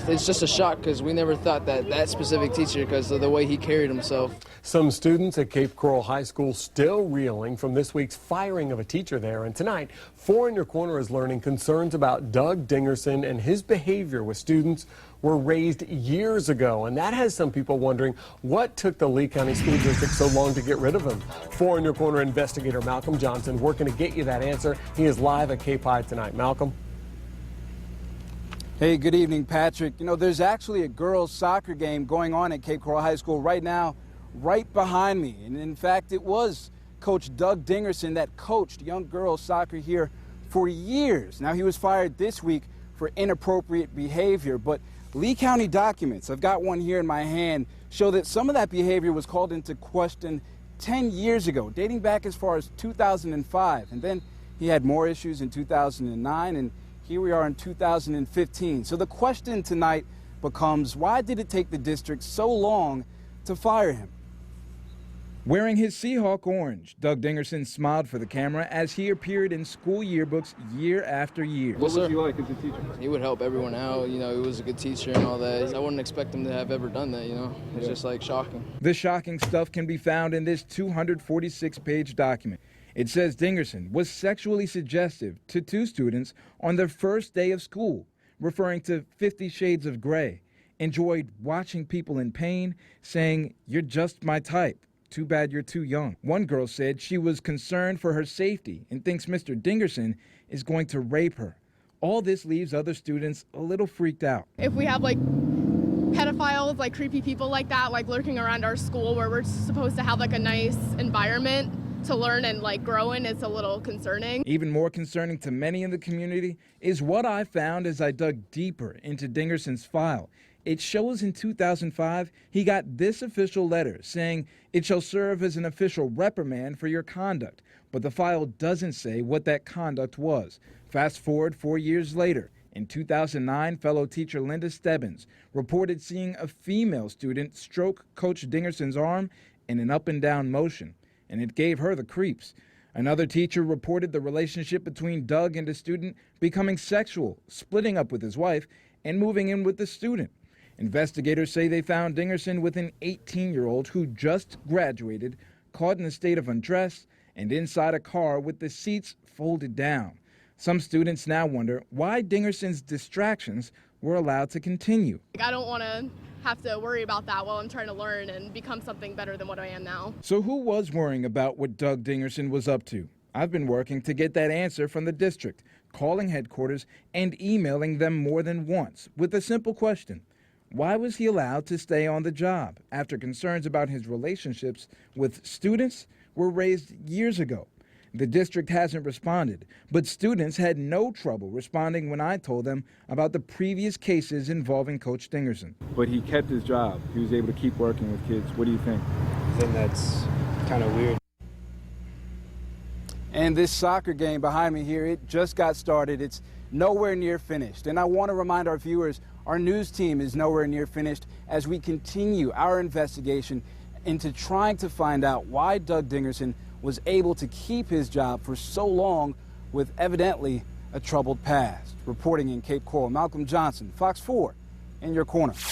It's just a shock because we never thought that specific teacher, because of the way he carried himself. Some students at Cape Coral High School still reeling from this week's firing of a teacher there. And tonight, 4 in Your Corner is learning concerns about Doug Dingerson and his behavior with students were raised years ago. And that has some people wondering what took the Lee County School District so long to get rid of him. 4 in Your Corner investigator Malcolm Johnson working to get you that answer. He is live at Cape High tonight. Malcolm. Hey, good evening, Patrick. You know, there's actually a girls' soccer game going on at Cape Coral High School right now, right behind me. And in fact, it was Coach Doug Dingerson that coached young girls' soccer here for years. Now, he was fired this week for inappropriate behavior, but Lee County documents, I've got one here in my hand, show that some of that behavior was called into question 10 years ago, dating back as far as 2005. And then he had more issues in 2009, and here we are in 2015. So the question tonight becomes, why did it take the district so long to fire him? Wearing his Seahawk orange, Doug Dingerson smiled for the camera as he appeared in school yearbooks year after year. What was he like as a teacher? He would help everyone out. You know, he was a good teacher and all that. I wouldn't expect him to have ever done that, you know. It's just like shocking. The shocking stuff can be found in this 246-page document. It says Dingerson was sexually suggestive to 2 students on their first day of school, referring to 50 Shades of Grey, enjoyed watching people in pain, saying, "You're just my type. Too bad you're too young." One girl said she was concerned for her safety and thinks Mr. Dingerson is going to rape her. All this leaves other students a little freaked out. If we have like pedophiles, like creepy people like that, like lurking around our school where we're supposed to have like a nice environment to learn and like grow in, it's a little concerning. Even more concerning to many in the community is what I found as I dug deeper into Dingerson's file. It shows in 2005 he got this official letter saying it shall serve as an official reprimand for your conduct, but the file doesn't say what that conduct was. Fast forward 4 years later. In 2009, fellow teacher Linda Stebbins reported seeing a female student stroke Coach Dingerson's arm in an up and down motion, and it gave her the creeps. Another teacher reported the relationship between Doug and a student becoming sexual, splitting up with his wife, and moving in with the student. Investigators say they found Dingerson with an 18-year-old who just graduated, caught in a state of undress, and inside a car with the seats folded down. Some students now wonder why Dingerson's distractions were allowed to continue. I don't want to have to worry about that while I'm trying to learn and become something better than what I am now. So who was worrying about what Doug Dingerson was up to? I've been working to get that answer from the district, calling headquarters and emailing them more than once with a simple question. Why was he allowed to stay on the job after concerns about his relationships with students were raised years ago? The district hasn't responded, but students had no trouble responding when I told them about the previous cases involving Coach Dingerson. But he kept his job. He was able to keep working with kids. What do you think? I think that's kind of weird. And this soccer game behind me here, it just got started. It's nowhere near finished. And I want to remind our viewers, our news team is nowhere near finished as we continue our investigation into trying to find out why Doug Dingerson was able to keep his job for so long with evidently a troubled past. Reporting in Cape Coral, Malcolm Johnson, Fox 4 in your corner.